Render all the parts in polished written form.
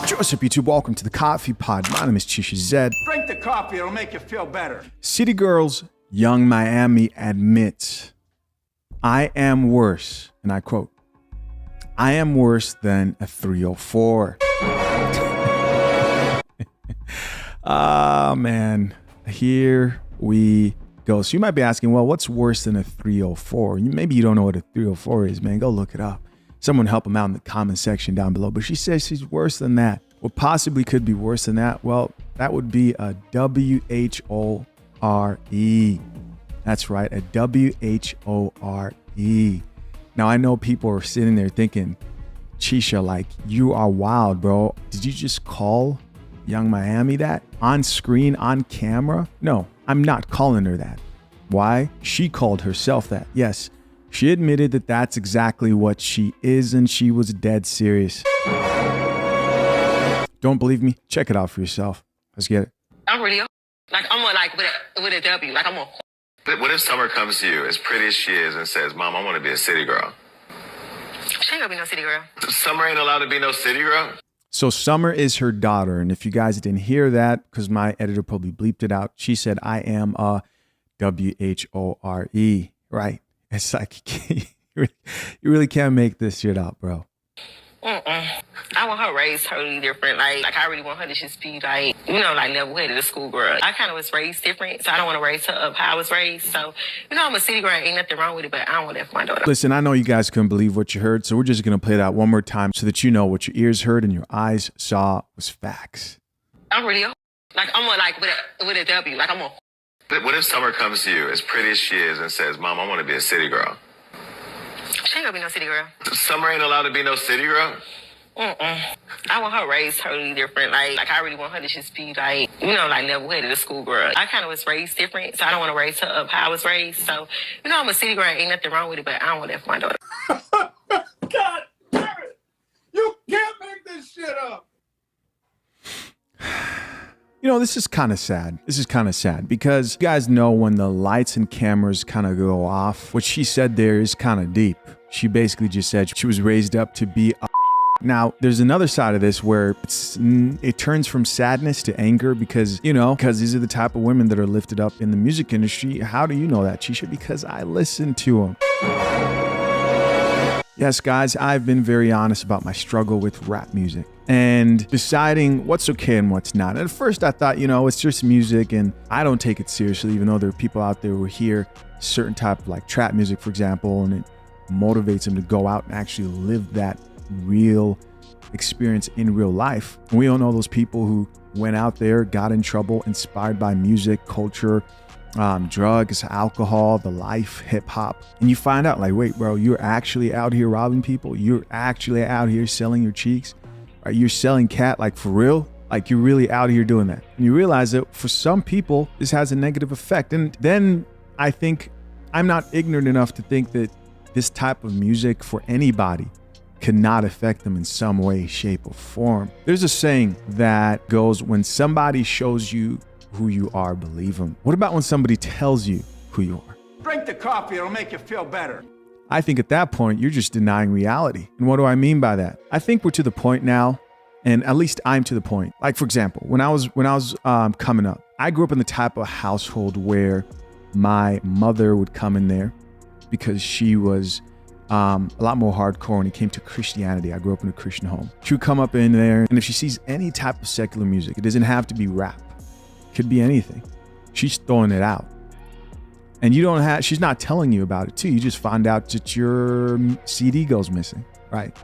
Joseph YouTube, welcome to the Coffee Pod. My name is Chisha Zed. Drink the coffee, it'll make you feel better. City Girls, Young Miami admits, I am worse, and I quote, I am worse than a 304. Ah, man, here we go. So you might be asking, well, what's worse than a 304? Maybe you don't know what a 304 is, man. Go look it up. Someone help him out in the comment section down below. But she says she's worse than that. What possibly could be worse than that? Well, that would be a W-H-O-R-E. That's right, a W-H-O-R-E. Now, I know people are sitting there thinking, Chisha, like, you are wild, bro. Did you just call Young Miami that? On screen, on camera? No, I'm not calling her that. Why? She called herself that. Yes. She admitted that that's exactly what she is, and she was dead serious. Don't believe me? Check it out for yourself. Let's get it. I'm really like I'm like with a W. Like I'm a. What if Summer comes to you as pretty as she is and says, "Mom, I want to be a city girl"? She ain't gonna be no city girl. Summer ain't allowed to be no city girl. So Summer is her daughter, and if you guys didn't hear that, because my editor probably bleeped it out, she said, "I am a W-H-O-R-E." Right? It's like you really can't make this shit up, bro. I want her raised totally different. Like I really want her to just be like, like level-headed, a schoolgirl. I kind of was raised different, so I don't want to raise her up how I was raised. So, I'm a city girl, ain't nothing wrong with it, but I don't want that for my daughter. Listen, I know you guys couldn't believe what you heard, so we're just going to play that one more time so that you know what your ears heard and your eyes saw was facts. I'm really like I'm a, like with a W. Like I'm a. What if Summer comes to you as pretty as she is and says, "Mom, I want to be a city girl"? She ain't gonna be no city girl. Summer ain't allowed to be no city girl? I want her raised totally different. Like I really want her to just be like, like level-headed, a schoolgirl. I kind of was raised different, so I don't want to raise her up how I was raised. So, I'm a city girl, ain't nothing wrong with it, but I don't want that for my daughter. God damn it! You can't make this shit up! This is kind of sad. This is kind of sad because you guys know when the lights and cameras kind of go off, what she said there is kind of deep. She basically just said she was raised up to be a. Now, there's another side of this where it turns from sadness to anger because these are the type of women that are lifted up in the music industry. How do you know that, Chisha? Because I listen to them. Yes, guys, I've been very honest about my struggle with rap music and deciding what's okay and what's not. And at first I thought, it's just music and I don't take it seriously, even though there are people out there who hear certain type of like trap music, for example, and it motivates them to go out and actually live that real experience in real life. And we don't know those people who went out there, got in trouble, inspired by music, culture, drugs, alcohol, the life, hip hop. And you find out like, wait, bro, you're actually out here robbing people. You're actually out here selling your cheeks. You're selling cat, like for real. Like you're really out here doing that. And you realize that for some people, this has a negative effect. And then I think I'm not ignorant enough to think that this type of music for anybody cannot affect them in some way, shape, or form. There's a saying that goes, when somebody shows you who you are, believe them. What about when somebody tells you who you are? Drink the coffee, it'll make you feel better. I think at that point, you're just denying reality. And what do I mean by that? I think we're to the point now, and at least I'm to the point. Like, for example, when I was coming up, I grew up in the type of household where my mother would come in there because she was a lot more hardcore when it came to Christianity. I grew up in a Christian home. She would come up in there, and if she sees any type of secular music, it doesn't have to be rap. It could be anything. She's throwing it out. And she's not telling you about it too. You just find out that your CD goes missing, right?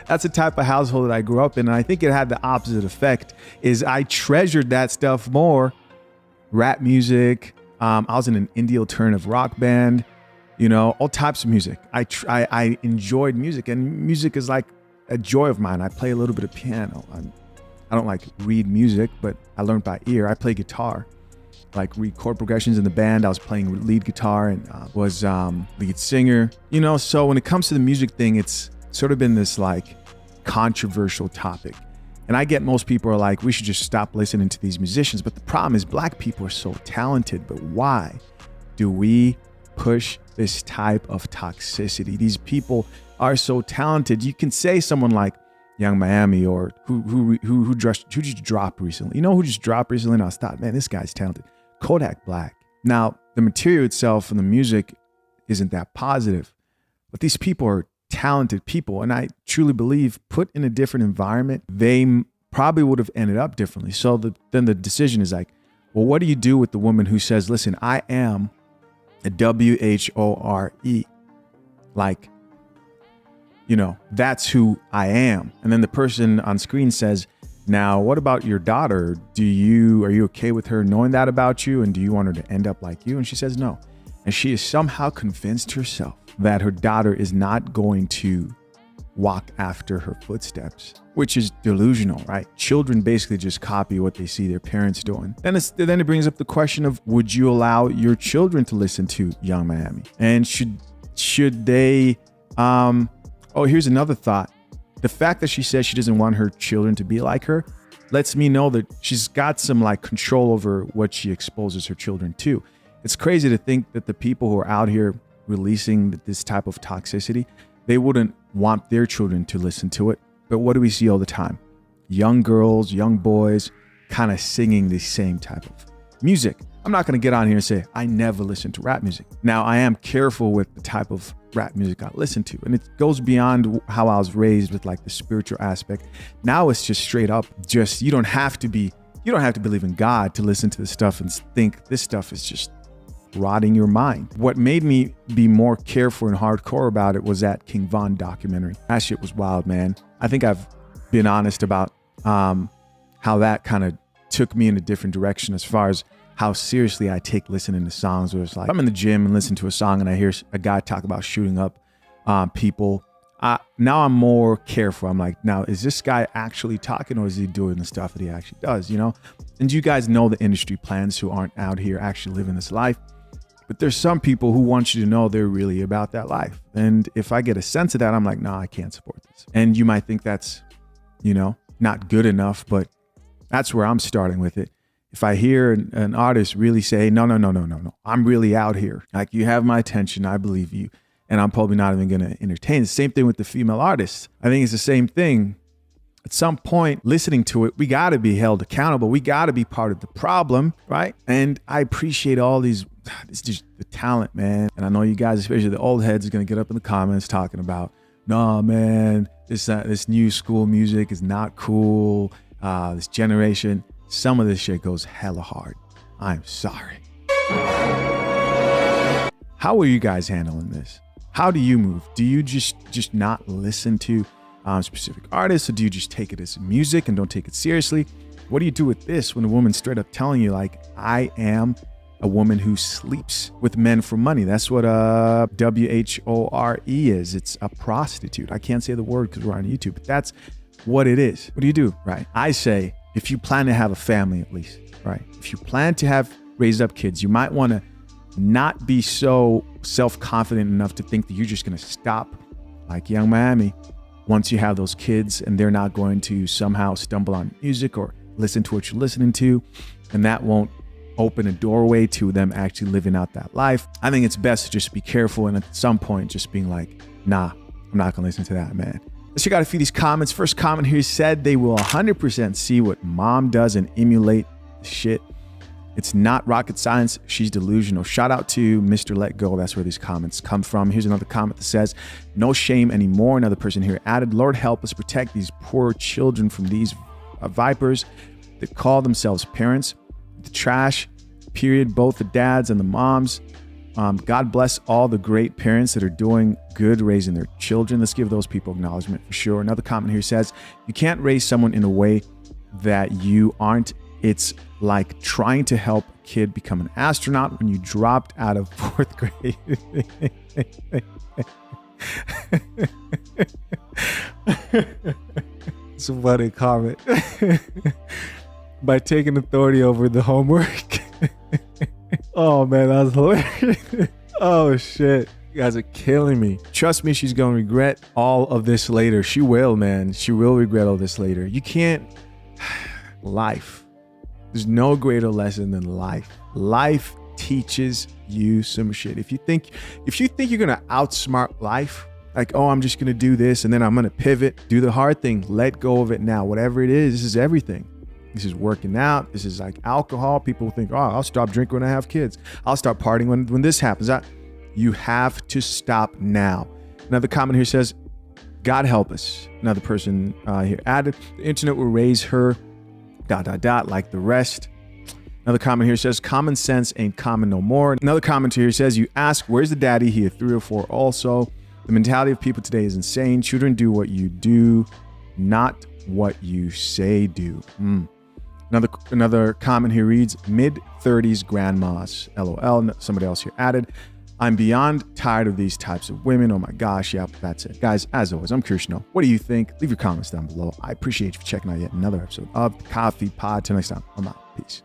That's the type of household that I grew up in. And I think it had the opposite effect is I treasured that stuff more. Rap music. I was in an indie alternative rock band, all types of music. I enjoyed music, and music is like a joy of mine. I play a little bit of piano. I don't like read music, but I learned by ear. I play guitar. Like read chord progressions in the band. I was playing lead guitar and was lead singer. So when it comes to the music thing, it's sort of been this like controversial topic. And I get most people are like, we should just stop listening to these musicians. But the problem is black people are so talented. But why do we push this type of toxicity? These people are so talented. You can say someone like Young Miami or who just dropped recently. You know who just dropped recently? And I thought, man, this guy's talented. Kodak Black. Now, the material itself and the music isn't that positive, but these people are talented people. And I truly believe put in a different environment, they probably would have ended up differently. So then the decision is like, well, what do you do with the woman who says, listen, I am a WHORE? Like, you know, that's who I am. And then the person on screen says, now, what about your daughter? Are you okay with her knowing that about you? And do you want her to end up like you? And she says no. And she is somehow convinced herself that her daughter is not going to walk after her footsteps, which is delusional, right? Children basically just copy what they see their parents doing. Then it brings up the question of, would you allow your children to listen to Young Miami? And should they, here's another thought. The fact that she says she doesn't want her children to be like her lets me know that she's got some like control over what she exposes her children to. It's crazy to think that the people who are out here releasing this type of toxicity, they wouldn't want their children to listen to it. But what do we see all the time? Young girls, young boys kind of singing the same type of music. I'm not going to get on here and say, I never listen to rap music. Now, I am careful with the type of rap music I listen to. And it goes beyond how I was raised with like the spiritual aspect. Now it's just straight up, just, you don't have to believe in God to listen to this stuff and think this stuff is just rotting your mind. What made me be more careful and hardcore about it was that King Von documentary. That shit was wild, man. I think I've been honest about how that kind of took me in a different direction as far as how seriously I take listening to songs. Where it's like, I'm in the gym and listen to a song and I hear a guy talk about shooting up people. Now I'm more careful. I'm like, now, is this guy actually talking or is he doing the stuff that he actually does, you know? And you guys know the industry plans who aren't out here actually living this life. But there's some people who want you to know they're really about that life. And if I get a sense of that, I'm like, nah, I can't support this. And you might think that's, you know, not good enough, but that's where I'm starting with it. If I hear an artist really say, no, I'm really out here. Like, you have my attention, I believe you, and I'm probably not even going to entertain. The same thing with the female artists. I think it's the same thing. At some point, listening to it, we got to be held accountable. We got to be part of the problem, right? And I appreciate all these, it's just the talent, man. And I know you guys, especially the old heads, are going to get up in the comments talking about, no, man, this new school music is not cool. This generation, some of this shit goes hella hard. I'm sorry. How are you guys handling this? How do you move? Do you just not listen to specific artists, or do you just take it as music and don't take it seriously? What do you do with this when a woman's straight up telling you, like, I am a woman who sleeps with men for money? That's what WHORE is. It's a prostitute. I can't say the word because we're on YouTube, but that's what it is. What do you do, right? I say, if you plan to have a family, at least, right? If you plan to have raised up kids, you might want to not be so self-confident enough to think that you're just going to stop like Young Miami once you have those kids and they're not going to somehow stumble on music or listen to what you're listening to, and that won't open a doorway to them actually living out that life. I think it's best to just be careful and at some point just being like, nah, I'm not going to listen to that, man. Let's check out a few of these comments. First comment here said they will 100% see what mom does and emulate the shit. It's not rocket science. She's delusional. Shout out to Mr. Let Go. That's where these comments come from. Here's another comment that says, no shame anymore. Another person here added, Lord help us protect these poor children from these vipers that call themselves parents. The trash, period. Both the dads and the moms. God bless all the great parents that are doing good raising their children. Let's give those people acknowledgement for sure. Another comment here says, you can't raise someone in a way that you aren't. It's like trying to help a kid become an astronaut when you dropped out of 4th grade. It's a funny comment. By taking authority over the homework. Oh man, that was hilarious. Oh shit. You guys are killing me. Trust me, she's gonna regret all of this later. She will, man. She will regret all this later. You can't. Life. There's no greater lesson than life. Life teaches you some shit. If you think you're gonna outsmart life, like, oh, I'm just going to do this and then I'm going to pivot. Do the hard thing. Let go of it now. Whatever it is, this is everything. This is working out. This is like alcohol. People think, oh, I'll stop drinking when I have kids. I'll start partying when this happens. You have to stop now. Another comment here says, God help us. Another person here added, the internet will raise her, ... like the rest. Another comment here says, common sense ain't common no more. Another comment here says, you ask, where's the daddy? He had 3 or 4 also. The mentality of people today is insane. Children do what you do, not what you say do. Another comment here reads, mid-30s grandmas, LOL. Somebody else here added, I'm beyond tired of these types of women. Oh my gosh. Yep, that's it. Guys, as always, I'm curious to know, what do you think? Leave your comments down below. I appreciate you for checking out yet another episode of the Coffee Pod. Till next time, I'm out. Peace.